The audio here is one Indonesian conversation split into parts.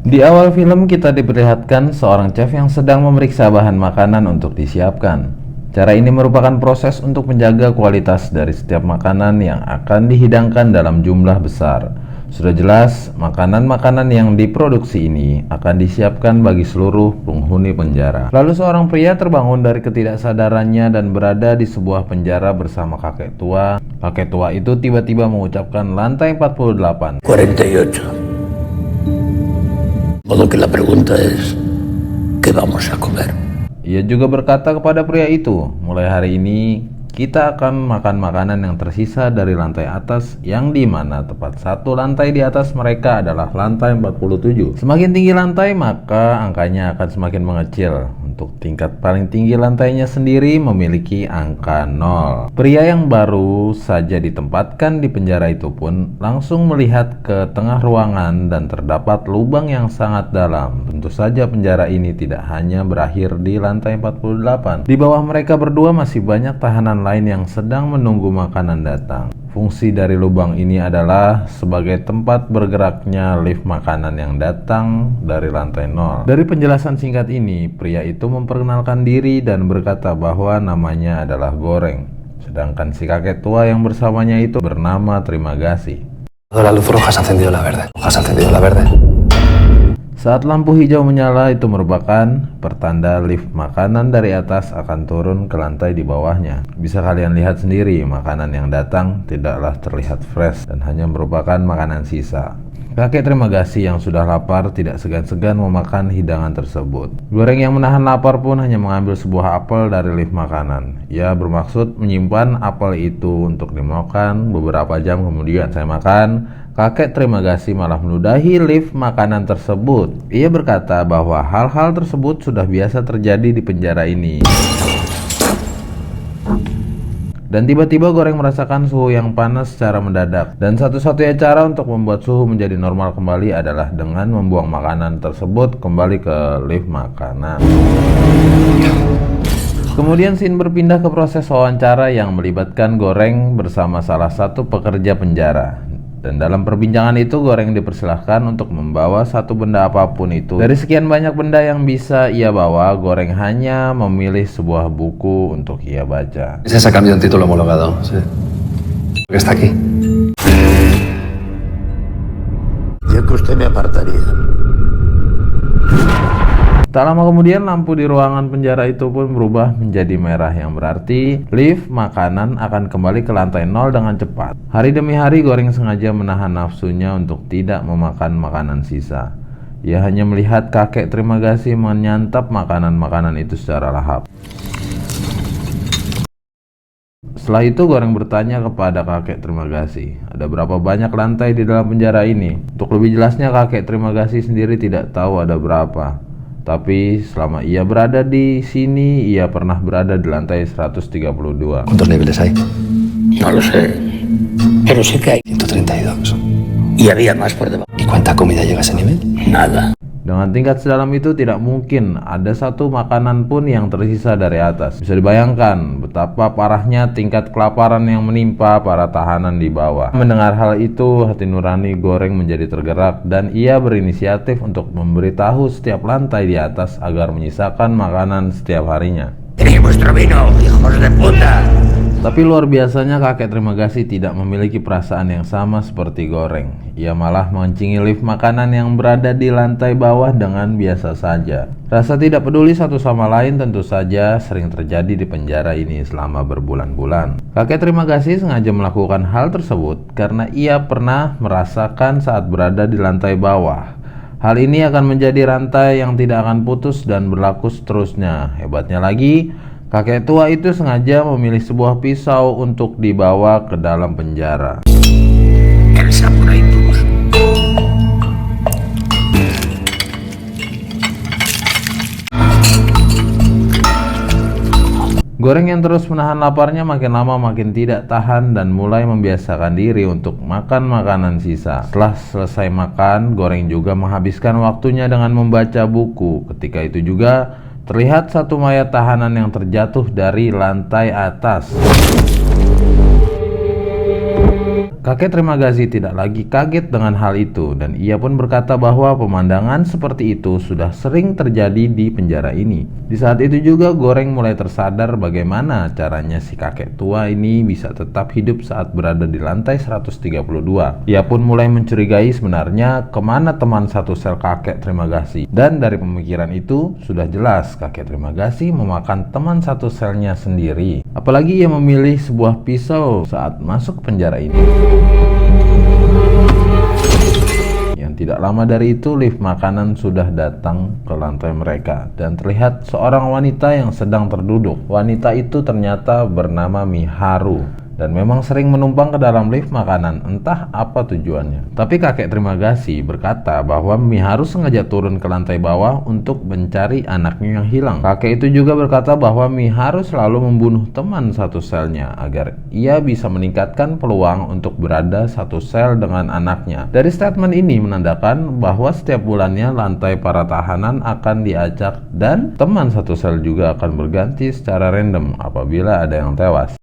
Di awal film kita diperlihatkan seorang chef yang sedang memeriksa bahan makanan untuk disiapkan. Cara ini merupakan proses untuk menjaga kualitas dari setiap makanan yang akan dihidangkan dalam jumlah besar. Sudah jelas, makanan-makanan yang diproduksi ini akan disiapkan bagi seluruh penghuni penjara. Lalu seorang pria terbangun dari ketidaksadarannya dan berada di sebuah penjara bersama kakek tua. Kakek tua itu tiba-tiba mengucapkan lantai 48. 48. Modo que la pregunta es, ¿qué vamos a comer? Ia juga berkata kepada pria itu, mulai hari ini kita akan makan makanan yang tersisa dari lantai atas, yang dimana tepat satu lantai di atas mereka adalah lantai 47. Semakin tinggi lantai maka angkanya akan semakin mengecil. Untuk tingkat paling tinggi lantainya sendiri memiliki angka 0. Pria yang baru saja ditempatkan di penjara itu pun langsung melihat ke tengah ruangan dan terdapat lubang yang sangat dalam. Tentu saja penjara ini tidak hanya berakhir di lantai 48. Di bawah mereka berdua masih banyak tahanan lain yang sedang menunggu makanan datang. Fungsi dari lubang ini adalah sebagai tempat bergeraknya lift makanan yang datang dari lantai 0. Dari penjelasan singkat ini, pria itu memperkenalkan diri dan berkata bahwa namanya adalah Goreng. Sedangkan si kakek tua yang bersamanya itu bernama Terima Kasih. La luz roja se ha encendido la verde. Roja se ha encendido la verde. Saat lampu hijau menyala, itu merupakan pertanda lift makanan dari atas akan turun ke lantai di bawahnya. Bisa kalian lihat sendiri, makanan yang datang tidaklah terlihat fresh dan hanya merupakan makanan sisa. Kakek Terima Kasih yang sudah lapar tidak segan-segan memakan hidangan tersebut. Goreng yang menahan lapar pun hanya mengambil sebuah apel dari lift makanan. Ia bermaksud menyimpan apel itu untuk dimakan beberapa jam kemudian. Saya makan. Kakek Terima Kasih malah meludahi lift makanan tersebut. Ia berkata bahwa hal-hal tersebut sudah biasa terjadi di penjara ini. Dan tiba-tiba Goreng merasakan suhu yang panas secara mendadak. Dan satu-satunya cara untuk membuat suhu menjadi normal kembali adalah dengan membuang makanan tersebut kembali ke lift makanan. Kemudian scene berpindah ke proses wawancara yang melibatkan Goreng bersama salah satu pekerja penjara. Dan dalam perbincangan itu Goreng dipersilahkan untuk membawa satu benda apapun itu. Dari sekian banyak benda yang bisa ia bawa, Goreng hanya memilih sebuah buku untuk ia baca. Ese se ha cambiado un título homologado, sí. Que está aquí. Yo que usted me apartaría. Tak lama kemudian lampu di ruangan penjara itu pun berubah menjadi merah, yang berarti lift makanan akan kembali ke lantai 0 dengan cepat. Hari demi hari Goreng sengaja menahan nafsunya untuk tidak memakan makanan sisa. Ia hanya melihat kakek Terima Kasih menyantap makanan-makanan itu secara lahap. Setelah itu Goreng bertanya kepada kakek Terima Kasih, ada berapa banyak lantai di dalam penjara ini? Untuk lebih jelasnya kakek Terima Kasih sendiri tidak tahu ada berapa. Tapi selama ia berada di sini, ia pernah berada di lantai 132. ¿Cuántos niveles hay? No lo sé, pero sí que hay 132. Y había más por debajo. ¿Y cuánta comida llega a ese nivel? Nada. Dengan tingkat sedalam itu tidak mungkin ada satu makanan pun yang tersisa dari atas. Bisa dibayangkan betapa parahnya tingkat kelaparan yang menimpa para tahanan di bawah. Mendengar hal itu, hati nurani Goreng menjadi tergerak dan ia berinisiatif untuk memberitahu setiap lantai di atas agar menyisakan makanan setiap harinya. ¡Tenéis vuestro vino, hijos de puta! Tapi luar biasanya kakek Terima Kasih tidak memiliki perasaan yang sama seperti Goreng. Ia malah mengencingi lift makanan yang berada di lantai bawah dengan biasa saja. Rasa tidak peduli satu sama lain tentu saja sering terjadi di penjara ini selama berbulan-bulan. Kakek Terima Kasih sengaja melakukan hal tersebut karena ia pernah merasakan saat berada di lantai bawah. Hal ini akan menjadi rantai yang tidak akan putus dan berlaku seterusnya. Hebatnya lagi, kakek tua itu sengaja memilih sebuah pisau untuk dibawa ke dalam penjara. El Samurai Plus. Goreng yang terus menahan laparnya makin lama makin tidak tahan dan mulai membiasakan diri untuk makan makanan sisa. Setelah selesai makan, Goreng juga menghabiskan waktunya dengan membaca buku. Ketika itu juga terlihat satu mayat tahanan yang terjatuh dari lantai atas. Kakek terima kasih tidak lagi kaget dengan hal itu dan ia pun berkata bahwa pemandangan seperti itu sudah sering terjadi di penjara ini. Di saat itu juga Goreng mulai tersadar bagaimana caranya si kakek tua ini bisa tetap hidup saat berada di lantai 132. Ia pun mulai mencurigai sebenarnya kemana teman satu sel kakek terima kasih. Dan dari pemikiran itu sudah jelas kakek terima kasih memakan teman satu selnya sendiri. Apalagi ia memilih sebuah pisau saat masuk penjara ini. Yang tidak lama dari itu lift makanan sudah datang ke lantai mereka dan terlihat seorang wanita yang sedang terduduk. Wanita itu ternyata bernama Miharu dan memang sering menumpang ke dalam lift makanan, entah apa tujuannya. Tapi kakek terima kasih berkata bahwa Miharu sengaja turun ke lantai bawah untuk mencari anaknya yang hilang. Kakek itu juga berkata bahwa Miharu selalu membunuh teman satu selnya agar ia bisa meningkatkan peluang untuk berada satu sel dengan anaknya. Dari statement ini menandakan bahwa setiap bulannya lantai para tahanan akan diacak dan teman satu sel juga akan berganti secara random apabila ada yang tewas.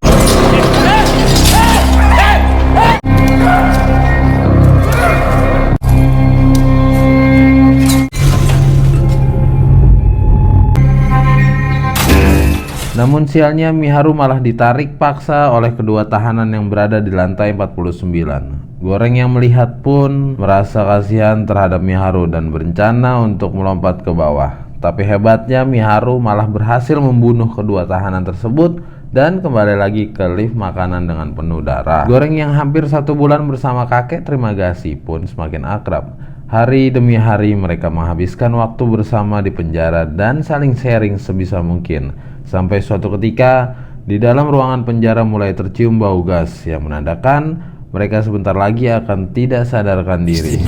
Namun sialnya Miharu malah ditarik paksa oleh kedua tahanan yang berada di lantai 49. Goreng yang melihat pun merasa kasihan terhadap Miharu dan berencana untuk melompat ke bawah. Tapi hebatnya Miharu malah berhasil membunuh kedua tahanan tersebut dan kembali lagi ke lift makanan dengan penuh darah. Goreng yang hampir 1 bulan bersama kakek terima kasih pun semakin akrab. Hari demi hari mereka menghabiskan waktu bersama di penjara dan saling sharing sebisa mungkin. Sampai suatu ketika di dalam ruangan penjara mulai tercium bau gas yang menandakan mereka sebentar lagi akan tidak sadarkan diri.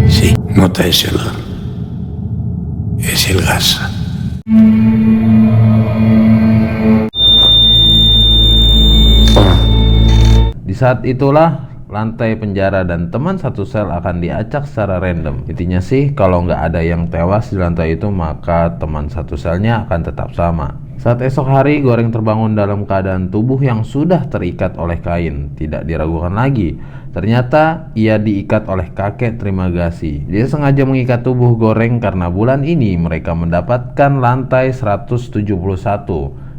Sí, nota es el gas. Di saat itulah lantai penjara dan teman satu sel akan diacak secara random. Intinya sih kalau nggak ada yang tewas di lantai itu maka teman satu selnya akan tetap sama. Saat esok hari Goreng terbangun dalam keadaan tubuh yang sudah terikat oleh kain. Tidak diragukan lagi, ternyata ia diikat oleh kakek terima kasih. Dia sengaja mengikat tubuh Goreng karena bulan ini mereka mendapatkan lantai 171.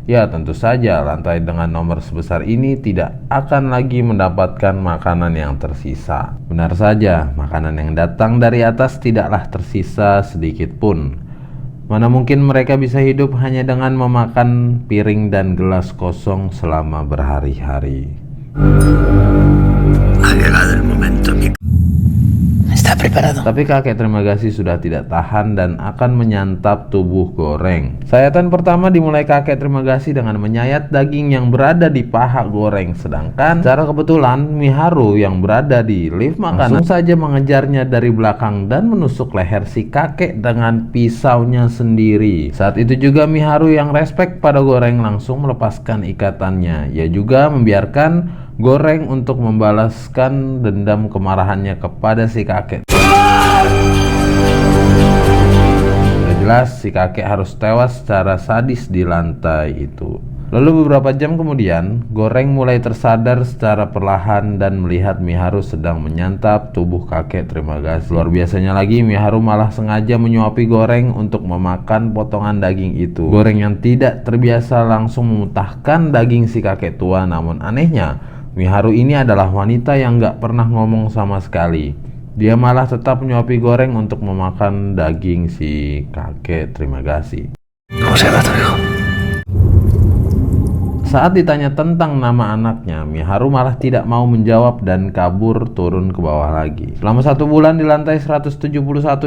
Ya tentu saja lantai dengan nomor sebesar ini tidak akan lagi mendapatkan makanan yang tersisa. Benar saja, makanan yang datang dari atas tidaklah tersisa sedikit pun. Mana mungkin mereka bisa hidup hanya dengan memakan piring dan gelas kosong selama berhari-hari. Ha llegado el momento, mi... ¿Está preparado? Tapi kakek terima kasih sudah tidak tahan dan akan menyantap tubuh Goreng. Sayatan pertama dimulai kakek terima kasih dengan menyayat daging yang berada di paha Goreng. Sedangkan secara kebetulan Miharu yang berada di lift makanan langsung saja mengejarnya dari belakang dan menusuk leher si kakek dengan pisaunya sendiri. Saat itu juga Miharu yang respek pada Goreng langsung melepaskan ikatannya. Ia juga membiarkan Goreng untuk membalaskan dendam kemarahannya kepada si kakek. Sudah jelas si kakek harus tewas secara sadis di lantai itu. Lalu beberapa jam kemudian, Goreng mulai tersadar secara perlahan dan melihat Miharu sedang menyantap tubuh kakek terima kasih. Luar biasanya lagi, Miharu malah sengaja menyuapi Goreng untuk memakan potongan daging itu. Goreng yang tidak terbiasa langsung memuntahkan daging si kakek tua, namun anehnya Miharu ini adalah wanita yang gak pernah ngomong sama sekali. Dia malah tetap menyuapi Goreng untuk memakan daging si kakek terima kasih. Saat ditanya tentang nama anaknya, Miharu malah tidak mau menjawab dan kabur turun ke bawah lagi. Selama 1 bulan di lantai 171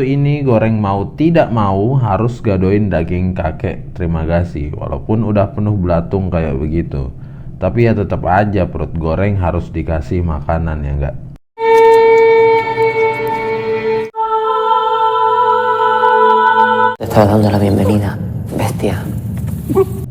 ini, Goreng mau tidak mau harus gadoin daging kakek terima kasih. Walaupun udah penuh belatung kayak begitu, tapi ya tetap aja perut Goreng harus dikasih makanan, ya enggak? Te estaba dando la bienvenida, bestia.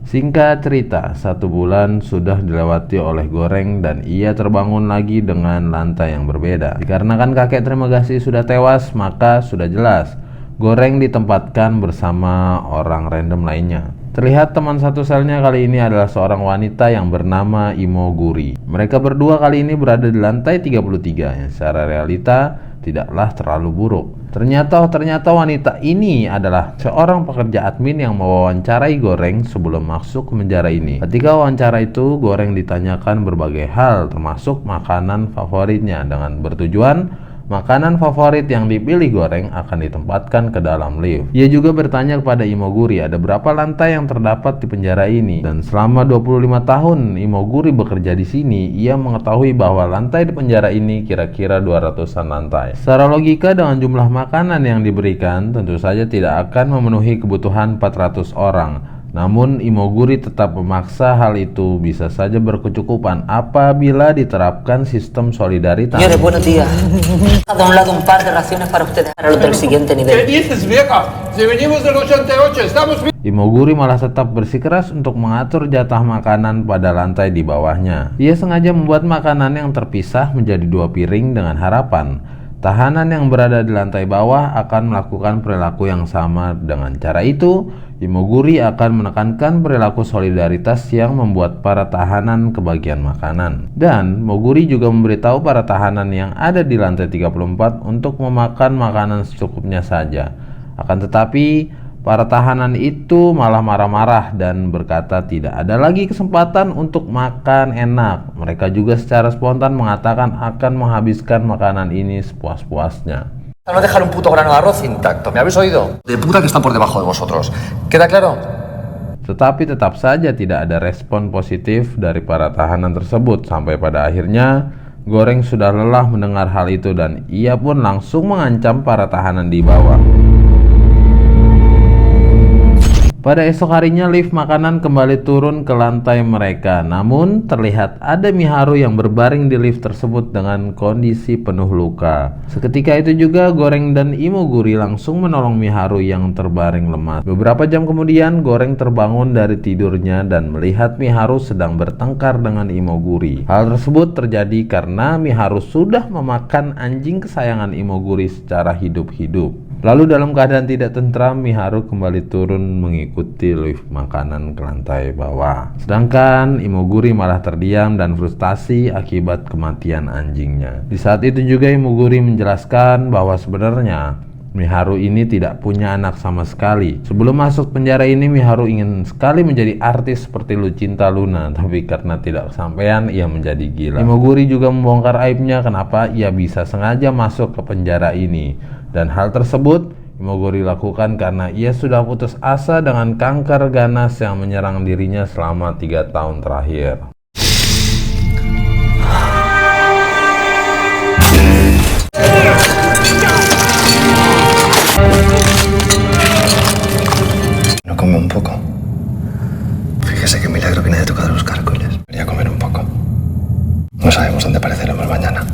Singkat cerita, 1 bulan sudah dilewati oleh Goreng dan ia terbangun lagi dengan lantai yang berbeda. Dikarenakan kakek terima kasih sudah tewas, maka sudah jelas Goreng ditempatkan bersama orang random lainnya. Terlihat teman satu selnya kali ini adalah seorang wanita yang bernama Imoguri. Mereka berdua kali ini berada di lantai 33 yang secara realita tidaklah terlalu buruk. Ternyata wanita ini adalah seorang pekerja admin yang mewawancarai Goreng sebelum masuk ke penjara ini. Ketika wawancara itu, Goreng ditanyakan berbagai hal termasuk makanan favoritnya dengan bertujuan makanan favorit yang dipilih Goreng akan ditempatkan ke dalam lift. Ia juga bertanya kepada Imoguri ada berapa lantai yang terdapat di penjara ini. Dan selama 25 tahun Imoguri bekerja di sini, ia mengetahui bahwa lantai di penjara ini kira-kira 200-an lantai. Secara logika dengan jumlah makanan yang diberikan, tentu saja tidak akan memenuhi kebutuhan 400 orang. Namun Imoguri tetap memaksa hal itu bisa saja berkecukupan apabila diterapkan sistem solidaritas. Señores, buenos días. Ha doblado un par de raciones para ustedes para los del siguiente ¿Qué nivel. dices, vieja? Si venimos del 88, estamos bien. Imoguri malah tetap bersikeras untuk mengatur jatah makanan pada lantai di bawahnya. Ia sengaja membuat makanan yang terpisah menjadi 2 piring dengan harapan tahanan yang berada di lantai bawah akan melakukan perilaku yang sama. Dengan cara itu, Imoguri akan menekankan perilaku solidaritas yang membuat para tahanan kebagian makanan. Dan Moguri juga memberitahu para tahanan yang ada di lantai 34 untuk memakan makanan secukupnya saja. Akan tetapi, para tahanan itu malah marah-marah dan berkata tidak ada lagi kesempatan untuk makan enak. Mereka juga secara spontan mengatakan akan menghabiskan makanan ini sepuas-puasnya. No dejar un puto grano de arroz intacto, ¿me habéis oído? De puta que están por debajo de vosotros. ¿Queda claro? Tetapi tetap saja tidak ada respon positif dari para tahanan tersebut. Sampai pada akhirnya Goreng sudah lelah mendengar hal itu dan ia pun langsung mengancam para tahanan di bawah. Pada esok harinya lift makanan kembali turun ke lantai mereka. Namun terlihat ada Miharu yang berbaring di lift tersebut dengan kondisi penuh luka. Seketika itu juga Goreng dan Imoguri langsung menolong Miharu yang terbaring lemas. Beberapa jam kemudian Goreng terbangun dari tidurnya dan melihat Miharu sedang bertengkar dengan Imoguri. Hal tersebut terjadi karena Miharu sudah memakan anjing kesayangan Imoguri secara hidup-hidup. Lalu dalam keadaan tidak tentram, Miharu kembali turun mengikuti lift makanan ke lantai bawah. Sedangkan Imoguri malah terdiam dan frustasi akibat kematian anjingnya. Di saat itu juga Imoguri menjelaskan bahwa sebenarnya Miharu ini tidak punya anak sama sekali. Sebelum masuk penjara ini, Miharu ingin sekali menjadi artis seperti Lucinta Luna, tapi karena tidak kesampaian, ia menjadi gila. Imoguri juga membongkar aibnya kenapa ia bisa sengaja masuk ke penjara ini. Dan hal tersebut Imoguri lakukan karena ia sudah putus asa dengan kanker ganas yang menyerang dirinya selama 3 tahun terakhir. No come un poco. Fíjese qué milagro que nadie ha tocado los caracoles. Quería comer un poco. No sabemos dónde apareceremos mañana.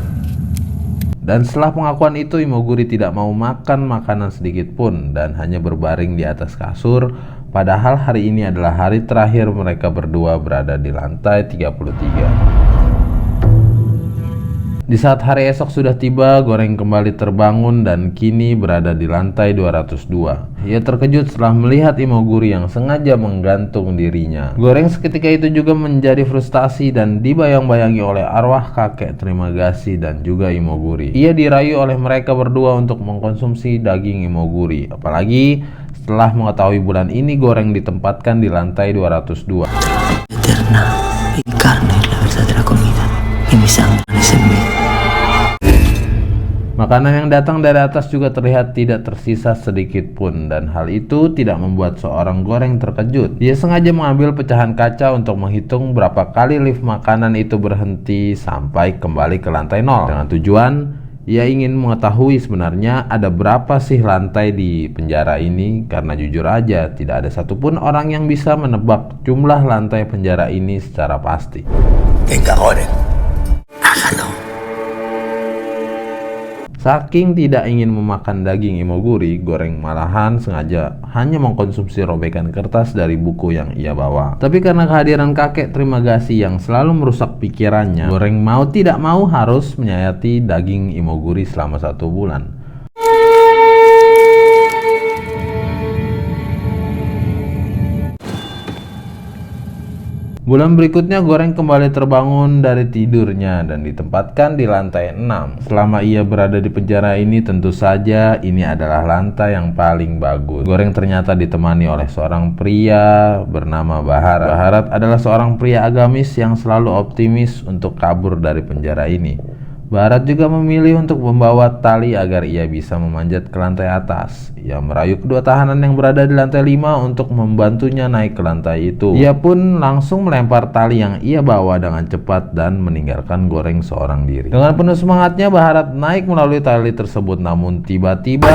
Dan setelah pengakuan itu, Imoguri tidak mau makan makanan sedikit pun dan hanya berbaring di atas kasur. Padahal hari ini adalah hari terakhir mereka berdua berada di lantai 33. Di saat hari esok sudah tiba, Goreng kembali terbangun dan kini berada di lantai 202. Ia terkejut setelah melihat Imoguri yang sengaja menggantung dirinya. Goreng seketika itu juga menjadi frustasi dan dibayang-bayangi oleh arwah kakek Trimagasi dan juga Imoguri. Ia dirayu oleh mereka berdua untuk mengkonsumsi daging Imoguri. Apalagi setelah mengetahui bulan ini Goreng ditempatkan di lantai 202. Eterna, mi carne es la verdadera comida y mi sangre es en mí. Makanan yang datang dari atas juga terlihat tidak tersisa sedikit pun, dan hal itu tidak membuat seorang Goreng terkejut. Dia sengaja mengambil pecahan kaca untuk menghitung berapa kali lift makanan itu berhenti sampai kembali ke lantai 0. Dengan tujuan, ia ingin mengetahui sebenarnya ada berapa sih lantai di penjara ini, karena jujur aja tidak ada satupun orang yang bisa menebak jumlah lantai penjara ini secara pasti. Venga, Goreng. Hágalo. Saking tidak ingin memakan daging Imoguri, Goreng malahan sengaja hanya mengkonsumsi robekan kertas dari buku yang ia bawa. Tapi karena kehadiran kakek Trimagasi yang selalu merusak pikirannya, Goreng mau tidak mau harus menyayati daging Imoguri selama 1 bulan. Bulan berikutnya Goreng kembali terbangun dari tidurnya dan ditempatkan di lantai 6. Selama ia berada di penjara ini, tentu saja ini adalah lantai yang paling bagus. Goreng ternyata ditemani oleh seorang pria bernama Baharat. Baharat adalah seorang pria agamis yang selalu optimis untuk kabur dari penjara ini. Baharat juga memilih untuk membawa tali agar ia bisa memanjat ke lantai atas. Ia merayu kedua tahanan yang berada di lantai 5 untuk membantunya naik ke lantai itu. Ia pun langsung melempar tali yang ia bawa dengan cepat dan meninggalkan Goreng seorang diri. Dengan penuh semangatnya Baharat naik melalui tali tersebut, namun tiba-tiba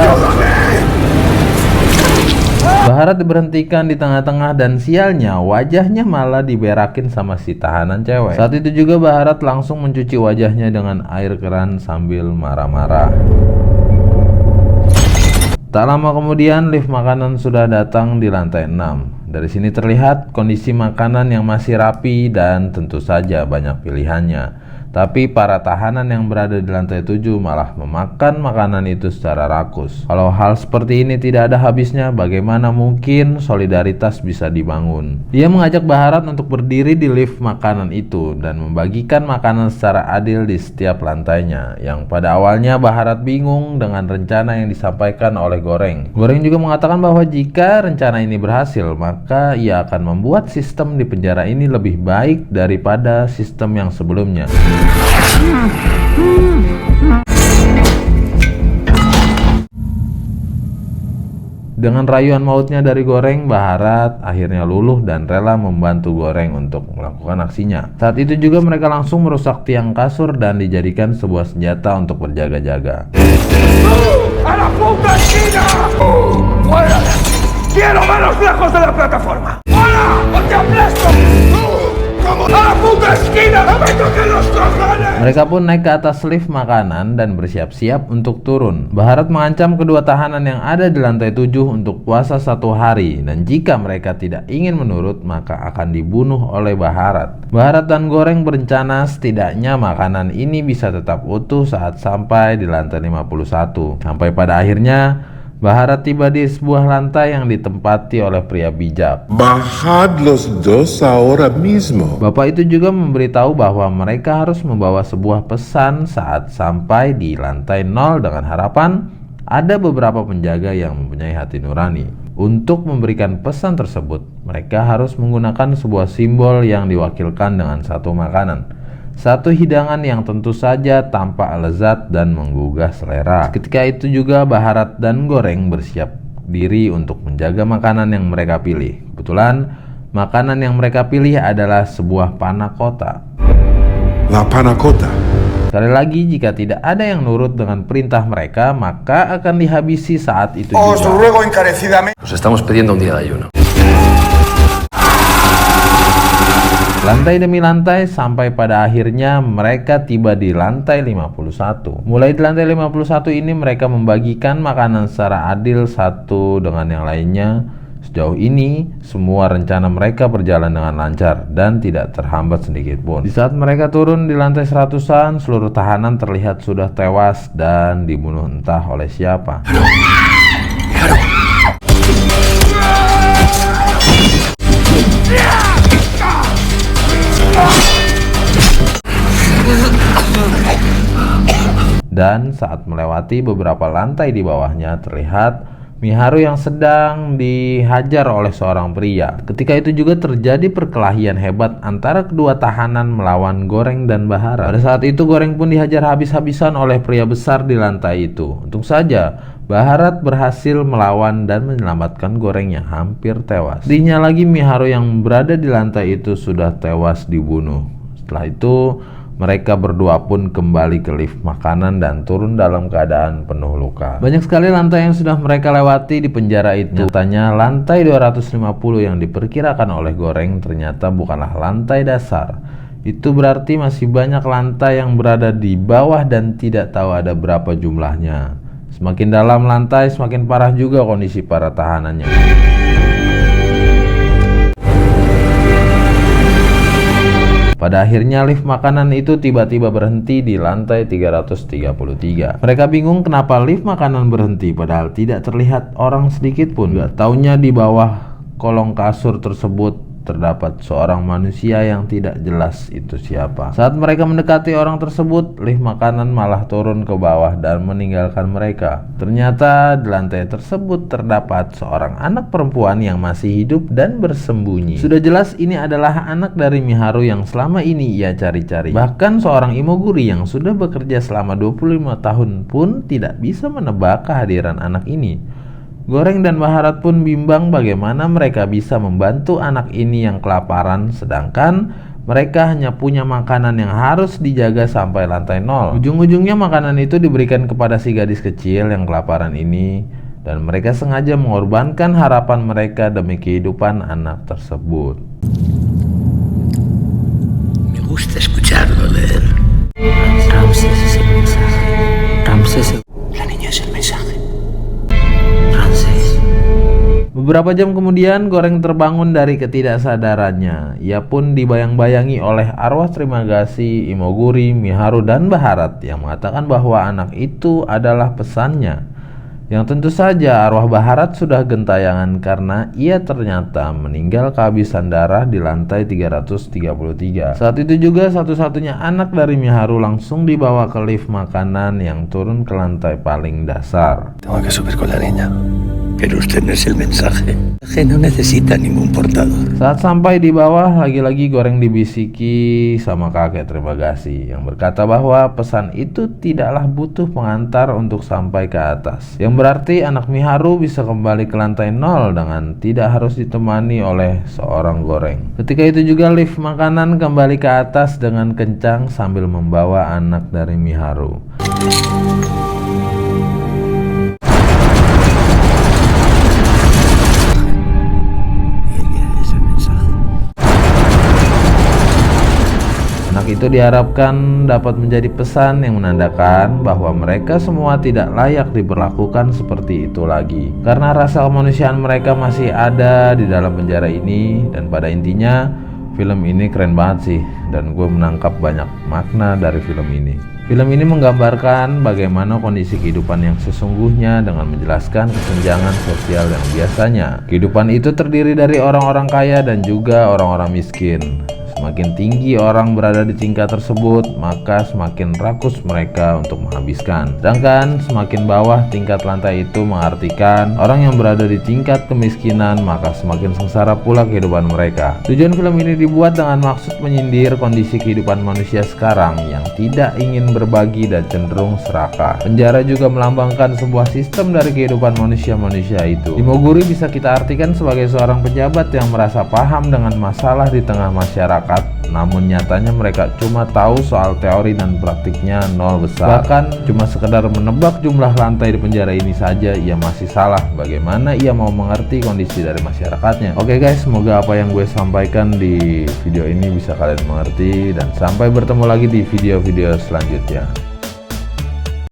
Baharat diberhentikan di tengah-tengah dan sialnya wajahnya malah diberakin sama si tahanan cewek. Saat itu juga Baharat langsung mencuci wajahnya dengan air keran sambil marah-marah. Tak lama kemudian lift makanan sudah datang di lantai 6. Dari sini terlihat kondisi makanan yang masih rapi dan tentu saja banyak pilihannya. Tapi para tahanan yang berada di lantai 7 malah memakan makanan itu secara rakus. Kalau hal seperti ini tidak ada habisnya, bagaimana mungkin solidaritas bisa dibangun? Dia mengajak Baharat untuk berdiri di lift makanan itu dan membagikan makanan secara adil di setiap lantainya. Yang pada awalnya Baharat bingung dengan rencana yang disampaikan oleh Goreng. Goreng juga mengatakan bahwa jika rencana ini berhasil, maka ia akan membuat sistem di penjara ini lebih baik daripada sistem yang sebelumnya. Dengan rayuan mautnya dari Goreng, Baharat akhirnya luluh dan rela membantu Goreng untuk melakukan aksinya. Saat itu juga mereka langsung merusak tiang kasur dan dijadikan sebuah senjata untuk berjaga-jaga. ¡A la puta esquina! ¡Fuera! ¡Quiero ver los lejos de la plataforma! ¡Hola! ¡O te aplasto! ¡A la puta esquina! ¡No me toquen los cojones! Mereka pun naik ke atas lift makanan dan bersiap-siap untuk turun. Baharat mengancam kedua tahanan yang ada di lantai 7 untuk puasa 1 hari, dan jika mereka tidak ingin menurut maka akan dibunuh oleh Baharat. Baharat dan Goreng berencana setidaknya makanan ini bisa tetap utuh saat sampai di lantai 51. Sampai pada akhirnya Baharat tiba di sebuah lantai yang ditempati oleh pria bijak. Bajad los dos ahora mismo. Bapak itu juga memberitahu bahwa mereka harus membawa sebuah pesan saat sampai di lantai 0 dengan harapan ada beberapa penjaga yang mempunyai hati nurani. Untuk memberikan pesan tersebut, mereka harus menggunakan sebuah simbol yang diwakilkan dengan satu makanan. Satu hidangan yang tentu saja tampak lezat dan menggugah selera. Ketika itu juga Baharat dan Goreng bersiap diri untuk menjaga makanan yang mereka pilih. Kebetulan makanan yang mereka pilih adalah sebuah panna cotta. La panna cotta. Sekali lagi, jika tidak ada yang nurut dengan perintah mereka, maka akan dihabisi saat itu juga. Os ruego encarecidamente. Nos estamos pidiendo un día de ayuno. Lantai demi lantai sampai pada akhirnya mereka tiba di lantai 51. Mulai di lantai 51 ini mereka membagikan makanan secara adil satu dengan yang lainnya. Sejauh ini semua rencana mereka berjalan dengan lancar dan tidak terhambat sedikit pun. Di saat mereka turun di lantai 100-an, seluruh tahanan terlihat sudah tewas dan dibunuh entah oleh siapa. Dan saat melewati beberapa lantai di bawahnya terlihat Miharu yang sedang dihajar oleh seorang pria. Ketika itu juga terjadi perkelahian hebat antara kedua tahanan melawan Goreng dan Baharat. Pada saat itu Goreng pun dihajar habis-habisan oleh pria besar di lantai itu. Untung saja Baharat berhasil melawan dan menyelamatkan Goreng yang hampir tewas. Sedihnya lagi Miharu yang berada di lantai itu sudah tewas dibunuh. Setelah itu mereka berdua pun kembali ke lift makanan dan turun dalam keadaan penuh luka. Banyak sekali lantai yang sudah mereka lewati di penjara itu. Nyatanya lantai 250 yang diperkirakan oleh Goreng ternyata bukanlah lantai dasar. Itu berarti masih banyak lantai yang berada di bawah dan tidak tahu ada berapa jumlahnya. Semakin dalam lantai, semakin parah juga kondisi para tahanannya. Pada akhirnya lift makanan itu tiba-tiba berhenti di lantai 333. Mereka bingung kenapa lift makanan berhenti padahal tidak terlihat orang sedikit pun. Gak taunya di bawah kolong kasur tersebut terdapat seorang manusia yang tidak jelas itu siapa. Saat mereka mendekati orang tersebut, lift makanan malah turun ke bawah dan meninggalkan mereka. Ternyata di lantai tersebut terdapat seorang anak perempuan yang masih hidup dan bersembunyi. Sudah jelas ini adalah anak dari Miharu yang selama ini ia cari-cari. Bahkan seorang Imoguri yang sudah bekerja selama 25 tahun pun tidak bisa menebak kehadiran anak ini. Goreng dan Baharat pun bimbang bagaimana mereka bisa membantu anak ini yang kelaparan, sedangkan mereka hanya punya makanan yang harus dijaga sampai lantai 0. Ujung-ujungnya makanan itu diberikan kepada si gadis kecil yang kelaparan ini, dan mereka sengaja mengorbankan harapan mereka demi kehidupan anak tersebut. Me gusta escucharlo leer. Ramses es el mensaje. Ramses es... La niña es el mensaje. Ramses. Beberapa jam kemudian, Goreng terbangun dari ketidaksadarannya. Ia pun dibayang-bayangi oleh arwah terima kasih Imoguri, Miharu, dan Baharat yang mengatakan bahwa anak itu adalah pesannya. Yang tentu saja arwah Baharat sudah gentayangan karena ia ternyata meninggal kehabisan darah di lantai 333. Saat itu juga satu-satunya anak dari Miharu langsung dibawa ke lift makanan yang turun ke lantai paling dasar. Tengo que subir con la niña. Pero usted no es el mensaje. El mensaje no necesita ningún portador. Saat sampai di bawah, lagi-lagi Goreng dibisiki sama kakek terima kasih yang berkata bahwa pesan itu tidaklah butuh pengantar untuk sampai ke atas. Yang berarti anak Miharu bisa kembali ke lantai 0 dengan tidak harus ditemani oleh seorang Goreng. Ketika itu juga lift makanan kembali ke atas dengan kencang sambil membawa anak dari Miharu. Anak itu diharapkan dapat menjadi pesan yang menandakan bahwa mereka semua tidak layak diperlakukan seperti itu lagi, karena rasa kemanusiaan mereka masih ada di dalam penjara ini. Dan pada intinya film ini keren banget sih, dan gue menangkap banyak makna dari film ini. Film ini menggambarkan bagaimana kondisi kehidupan yang sesungguhnya dengan menjelaskan kesenjangan sosial yang biasanya. Kehidupan itu terdiri dari orang-orang kaya dan juga orang-orang miskin. Semakin tinggi orang berada di tingkat tersebut, maka semakin rakus mereka untuk menghabiskan. Sedangkan semakin bawah tingkat lantai itu mengartikan orang yang berada di tingkat kemiskinan, maka semakin sengsara pula kehidupan mereka. Tujuan film ini dibuat dengan maksud menyindir kondisi kehidupan manusia sekarang yang tidak ingin berbagi dan cenderung serakah. Penjara juga melambangkan sebuah sistem dari kehidupan manusia-manusia itu. Imoguri bisa kita artikan sebagai seorang pejabat yang merasa paham dengan masalah di tengah masyarakat, namun nyatanya mereka cuma tahu soal teori dan praktiknya nol besar. Bahkan cuma sekedar menebak jumlah lantai di penjara ini saja ia masih salah. Bagaimana ia mau mengerti kondisi dari masyarakatnya? Oke guys, semoga apa yang gue sampaikan di video ini bisa kalian mengerti, dan sampai bertemu lagi di video-video selanjutnya.